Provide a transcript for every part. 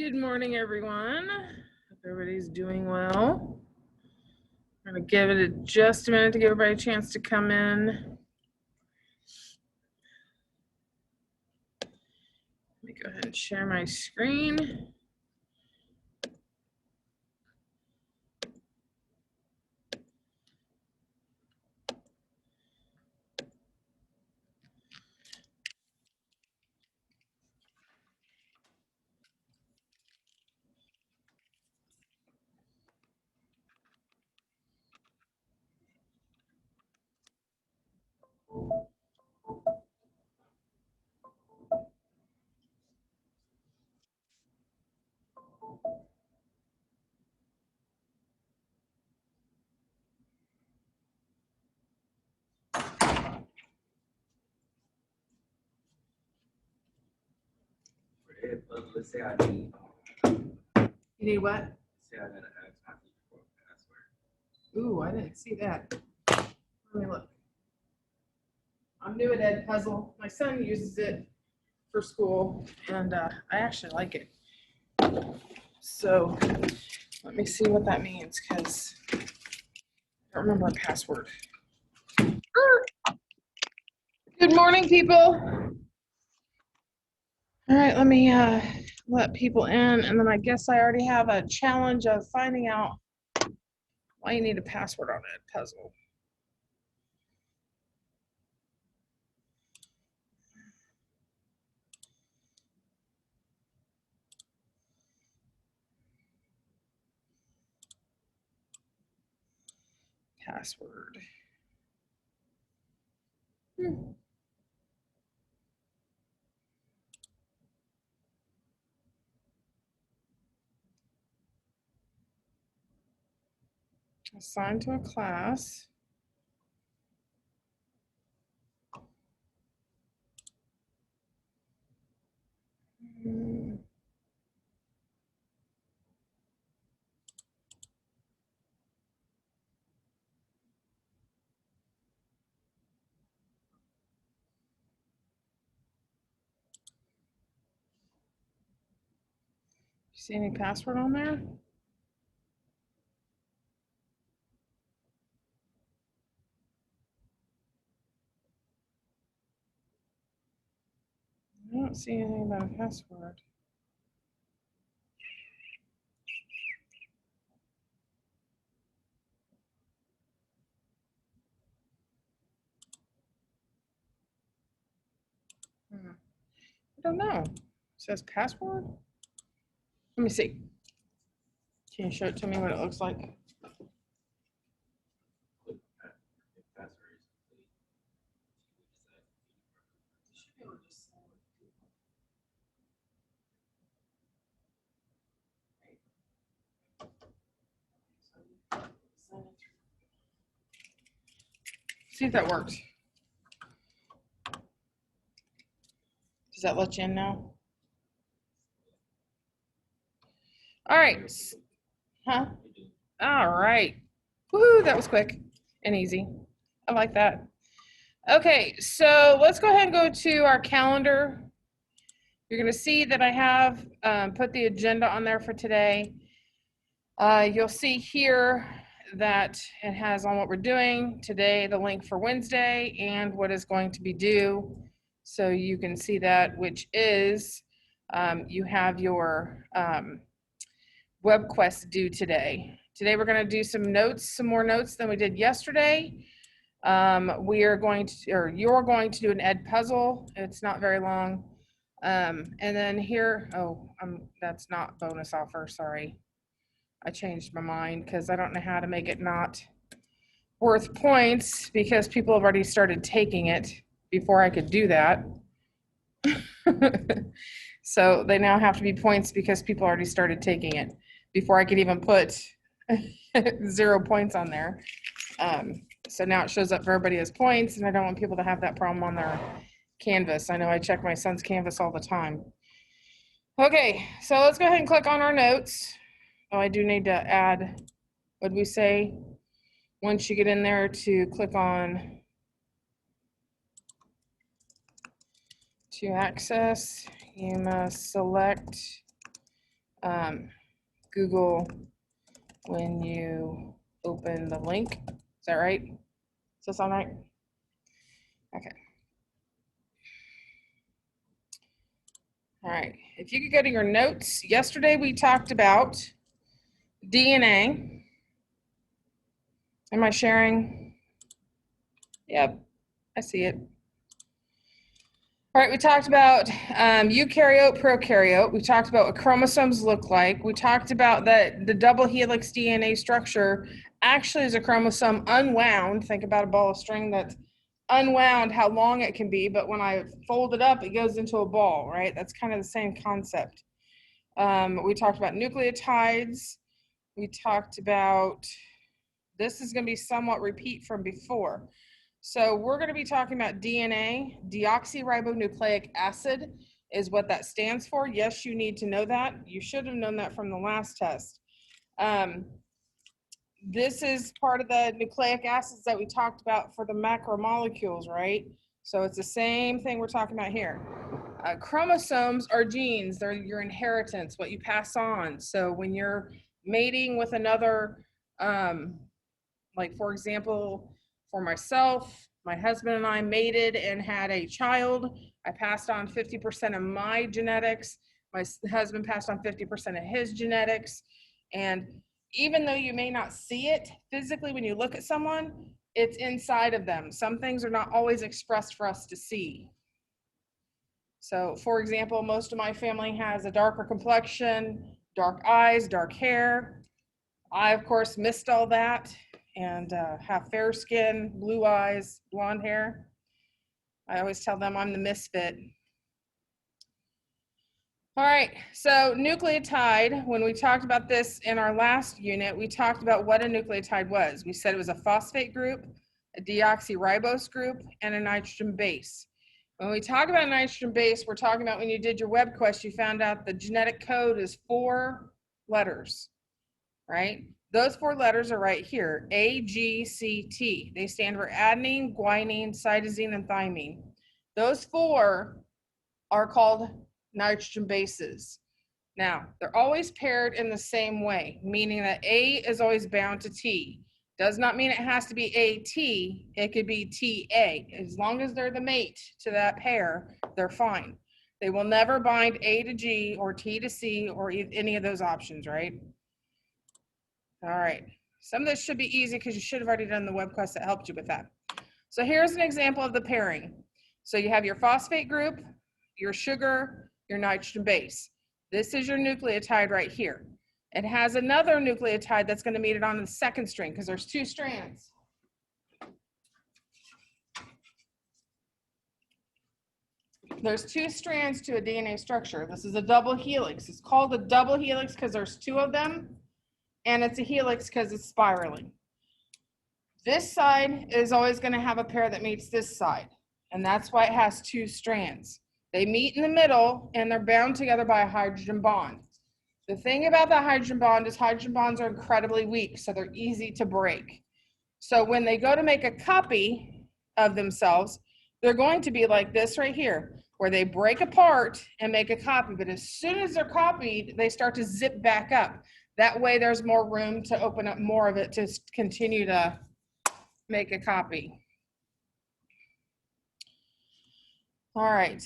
Good morning, everyone. Hope everybody's doing well. I'm going to give it just a minute to give everybody a chance to come in. Let me go ahead and share my screen. Let's say I need. You need what? Say I gotta add password for password. Ooh, I didn't see that. Let me look. I'm new at Ed Puzzle. My son uses it for school, and I actually like it. So let me see what that means, because I don't remember a password. Good morning, people. All right, let me let people in, and then I guess I already have a challenge of finding out why you need a password on a puzzle. Password. Assigned to a class. See any password on there? I don't see anything about a password. I don't know. It says password? Let me see. Can you show it to me what it looks like? See if that works. Does that let you in now? All right. Huh? All right. Woohoo, that was quick and easy. I like that. Okay, so let's go ahead and go to our calendar. You're going to see that I have put the agenda on there for today. You'll see here that it has on what we're doing today, the link for Wednesday, and what is going to be due. So you can see that, which is you have your web quest due today. Today we're going to do some more notes than we did yesterday. We are going to, or you're going to do an Ed puzzle. It's not very long. And then here, that's not bonus offer, sorry. I changed my mind because I don't know how to make it not worth points because people have already started taking it before I could do that. So they now have to be points because people already started taking it before I could even put 0 points on there. So now it shows up for everybody as points, and I don't want people to have that problem on their Canvas. I know I check my son's Canvas all the time. Okay, so let's go ahead and click on our notes. Oh, I do need to add, what did we say? Once you get in there to click on to access, you must select Google when you open the link. Is that right? Does that sound right? Okay. All right. If you could go to your notes, yesterday we talked about DNA. Am I sharing? Yep, I see it. All right, we talked about eukaryote, prokaryote. We talked about what chromosomes look like. We talked about that the double helix DNA structure actually is a chromosome unwound. Think about a ball of string that's unwound, how long it can be, but when I fold it up, it goes into a ball, right? That's kind of the same concept. We talked about nucleotides. We talked about, this is going to be somewhat repeat from before. So we're going to be talking about DNA. Deoxyribonucleic acid is what that stands for. Yes, you need to know that. You should have known that from the last test. This is part of the nucleic acids that we talked about for the macromolecules, right? So it's the same thing we're talking about here. Chromosomes are genes. They're your inheritance, what you pass on. So when you're mating with another, like for example, for myself, my husband and I mated and had a child. I passed on 50% of my genetics. My husband passed on 50% of his genetics. And even though you may not see it physically when you look at someone, it's inside of them. Some things are not always expressed for us to see. So for example, most of my family has a darker complexion, dark eyes, dark hair. I, of course, missed all that and have fair skin, blue eyes, blonde hair. I always tell them I'm the misfit. All right, so nucleotide, when we talked about this in our last unit, we talked about what a nucleotide was. We said it was a phosphate group, a deoxyribose group, and a nitrogen base. When we talk about nitrogen base, we're talking about when you did your web quest, you found out the genetic code is 4 letters, right? Those 4 letters are right here, A, G, C, T. They stand for adenine, guanine, cytosine, and thymine. Those 4 are called nitrogen bases. Now, they're always paired in the same way, meaning that A is always bound to T. Does not mean it has to be AT, it could be TA. As long as they're the mate to that pair, they're fine. They will never bind A to G or T to C or any of those options, right? All right, some of this should be easy because you should have already done the web quest that helped you with that. So here's an example of the pairing. So you have your phosphate group, your sugar, your nitrogen base. This is your nucleotide right here. It has another nucleotide that's going to meet it on the second string because there's 2 strands. There's 2 strands to a DNA structure. This is a double helix. It's called a double helix because there's 2 of them, and it's a helix because it's spiraling. This side is always going to have a pair that meets this side, and that's why it has 2 strands. They meet in the middle, and they're bound together by a hydrogen bond. The thing about the hydrogen bond is hydrogen bonds are incredibly weak, so they're easy to break. So when they go to make a copy of themselves, they're going to be like this right here, where they break apart and make a copy. But as soon as they're copied, they start to zip back up. That way there's more room to open up more of it to continue to make a copy. All right.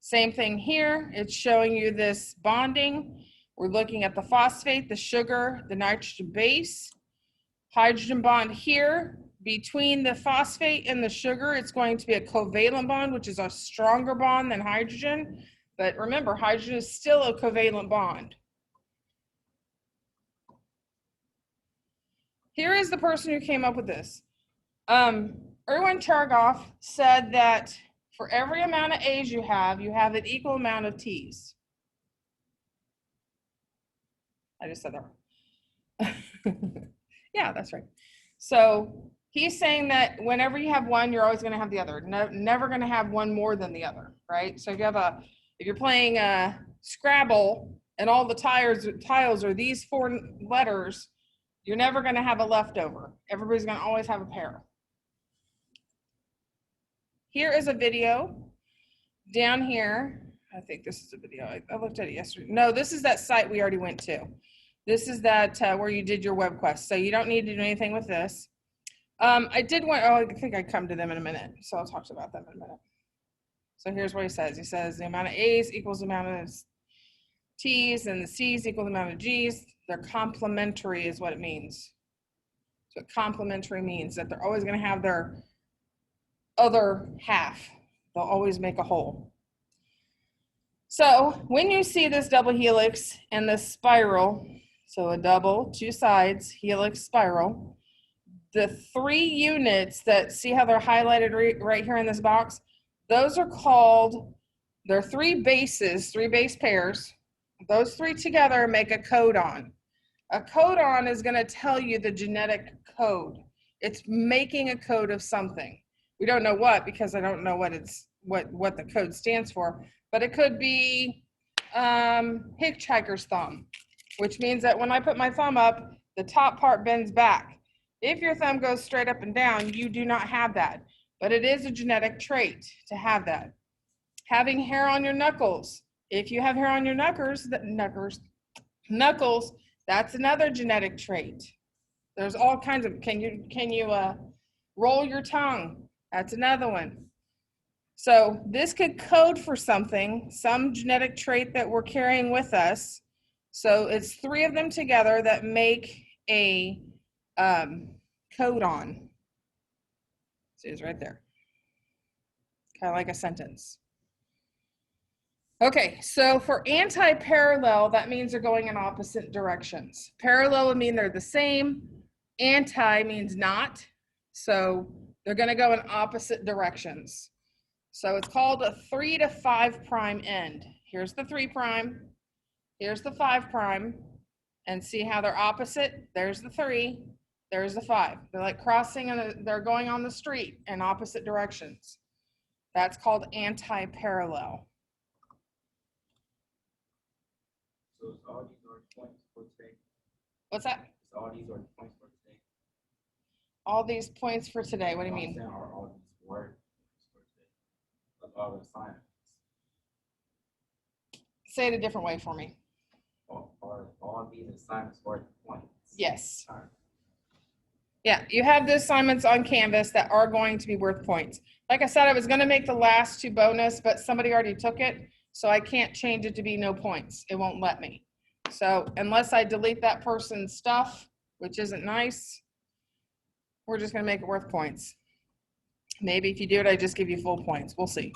Same thing here. It's showing you this bonding. We're looking at the phosphate, the sugar, the nitrogen base. Hydrogen bond here. Between the phosphate and the sugar, it's going to be a covalent bond, which is a stronger bond than hydrogen. But remember, hydrogen is still a covalent bond. Here is the person who came up with this. Erwin Chargaff said that for every amount of A's you have an equal amount of T's. I just said that. Yeah, that's right. So he's saying that whenever you have one, you're always going to have the other. Never going to have one more than the other, right? So if you're playing Scrabble and all the tiles are these 4 letters, you're never going to have a leftover. Everybody's going to always have a pair. Here is a video down here. I think this is a video. I looked at it yesterday. No, this is that site we already went to. This is that where you did your web quest. So you don't need to do anything with this. I did want, oh, I think I come to them in a minute. So I'll talk about them in a minute. So here's what he says. He says the amount of A's equals the amount of T's, and the C's equal the amount of G's. They're complementary is what it means. So what complementary means that they're always going to have their other half. They'll always make a whole. So when you see this double helix and this spiral, so a double, two sides, helix, spiral, the 3 units that, see how they're highlighted right here in this box? Those are called, they're 3 bases, 3 base pairs. Those 3 together make a codon. A codon is going to tell you the genetic code. It's making a code of something. We don't know what, because I don't know what the code stands for, but it could be hitchhiker's thumb, which means that when I put my thumb up, the top part bends back. If your thumb goes straight up and down, you do not have that, but it is a genetic trait to have that. Having hair on your knuckles. If you have hair on your knuckles, that's another genetic trait. There's all kinds of, can you roll your tongue? That's another one. So this could code for something, some genetic trait that we're carrying with us. So it's 3 of them together that make a codon. See, it's right there. Kind of like a sentence. Okay, so for anti-parallel, that means they're going in opposite directions. Parallel would mean they're the same. Anti means not. So they're going to go in opposite directions. So it's called a 3 to 5 prime end. Here's the 3 prime. Here's the 5 prime. And see how they're opposite? There's the 3. There's the 5. They're like crossing and they're going on the street in opposite directions. That's called anti-parallel. So it's all these are points for today. What's that? So all these are points for today. All these points for today. What do you mean? Are all these words for today? Like all the assignments. Say it a different way for me. Are all these assignments worth points? Yes. All right. Yeah, you have the assignments on Canvas that are going to be worth points. Like I said, I was going to make the last 2 bonus, but somebody already took it, so I can't change it to be no points. It won't let me. So unless I delete that person's stuff, which isn't nice, we're just going to make it worth points. Maybe if you do it, I just give you full points. We'll see.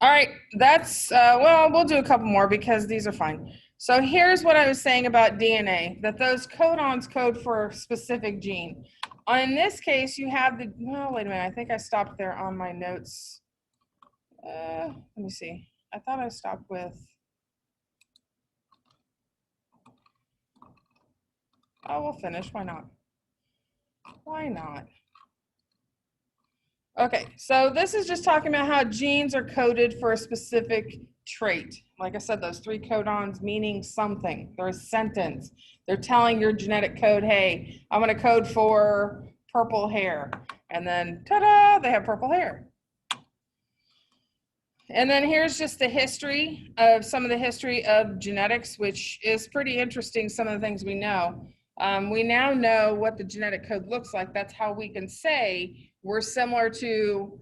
All right, that's, well, we'll do a couple more because these are fine. So here's what I was saying about DNA, that those codons code for a specific gene. In this case, you have the, well, wait a minute, I think I stopped there on my notes. Let me see. I thought I stopped with, oh, we'll finish, why not? Why not? Okay, so this is just talking about how genes are coded for a specific trait. Like I said, those 3 codons meaning something. They're a sentence. They're telling your genetic code, hey, I'm going to code for purple hair. And then, ta-da, they have purple hair. And then here's just the history of some of the history of genetics, which is pretty interesting, some of the things we know. We now know what the genetic code looks like. That's how we can say we're similar to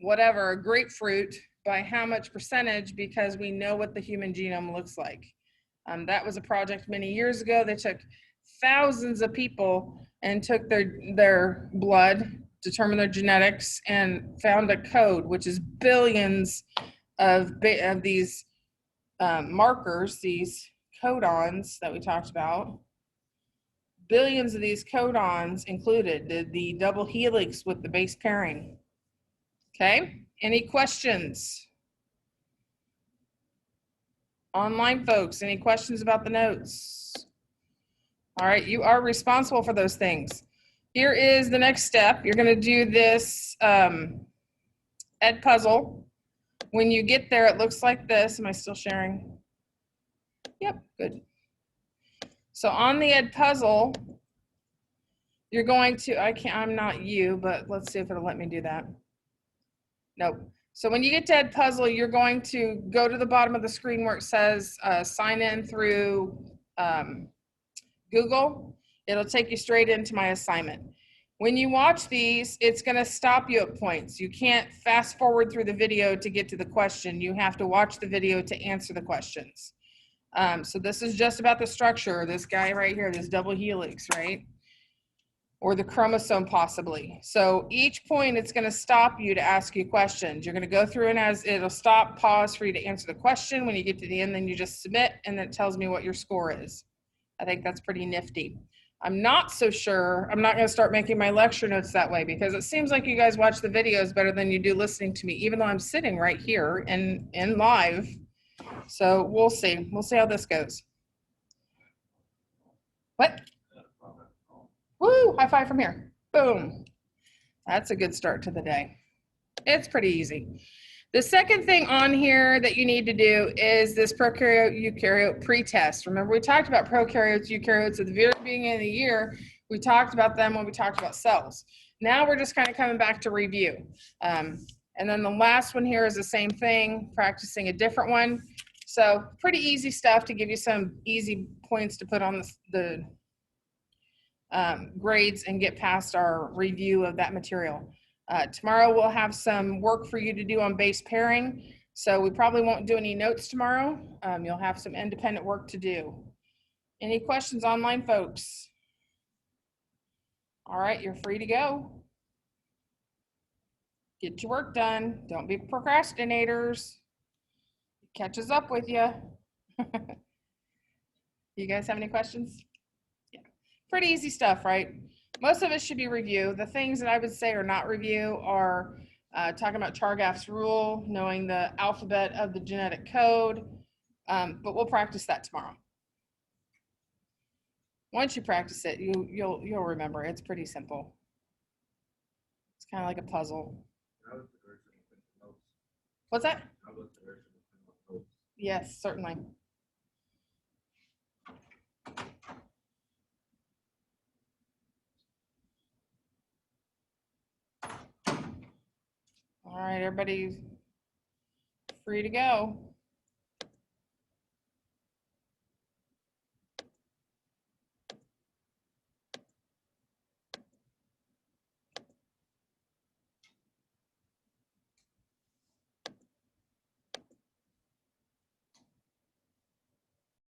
whatever, a grapefruit, by how much percentage, because we know what the human genome looks like. That was a project many years ago. They took thousands of people and took their blood, determined their genetics, and found a code, which is billions of these markers, these codons that we talked about. Billions of these codons included the double helix with the base pairing. Okay, any questions? Online folks, any questions about the notes? All right, you are responsible for those things. Here is the next step. You're going to do this Ed puzzle. When you get there, it looks like this. Am I still sharing? Yep, good. So on the Ed puzzle, you're going to, I'm not you, but let's see if it'll let me do that. Nope. So when you get to Edpuzzle, you're going to go to the bottom of the screen where it says sign in through Google. It'll take you straight into my assignment. When you watch these, it's going to stop you at points. You can't fast forward through the video to get to the question. You have to watch the video to answer the questions. So this is just about the structure. This guy right here, this double helix, right? Or the chromosome possibly. So each point, it's going to stop you to ask you questions. You're going to go through and as it'll stop, pause for you to answer the question. When you get to the end, then you just submit and it tells me what your score is. I think that's pretty nifty. I'm not so sure. I'm not going to start making my lecture notes that way because it seems like you guys watch the videos better than you do listening to me, even though I'm sitting right here in live. So we'll see. We'll see how this goes. What? Woo, high five from here. Boom. That's a good start to the day. It's pretty easy. The second thing on here that you need to do is this prokaryote eukaryote pretest. Remember, we talked about prokaryotes, eukaryotes at the very beginning of the year. We talked about them when we talked about cells. Now we're just kind of coming back to review. And then the last one here is the same thing, practicing a different one. So pretty easy stuff to give you some easy points to put on the grades and get past our review of that material. Tomorrow we'll have some work for you to do on base pairing. So we probably won't do any notes tomorrow. You'll have some independent work to do. Any questions online, folks? All right, you're free to go. Get your work done. Don't be procrastinators. It catches up with you. You guys have any questions? Yeah, pretty easy stuff, right? Most of it should be review. The things that I would say are not review are talking about Chargaff's rule, knowing the alphabet of the genetic code, but we'll practice that tomorrow. Once you practice it, you'll remember. It's pretty simple. It's kind of like a puzzle. What's that? Yes, certainly. All right, everybody free to go.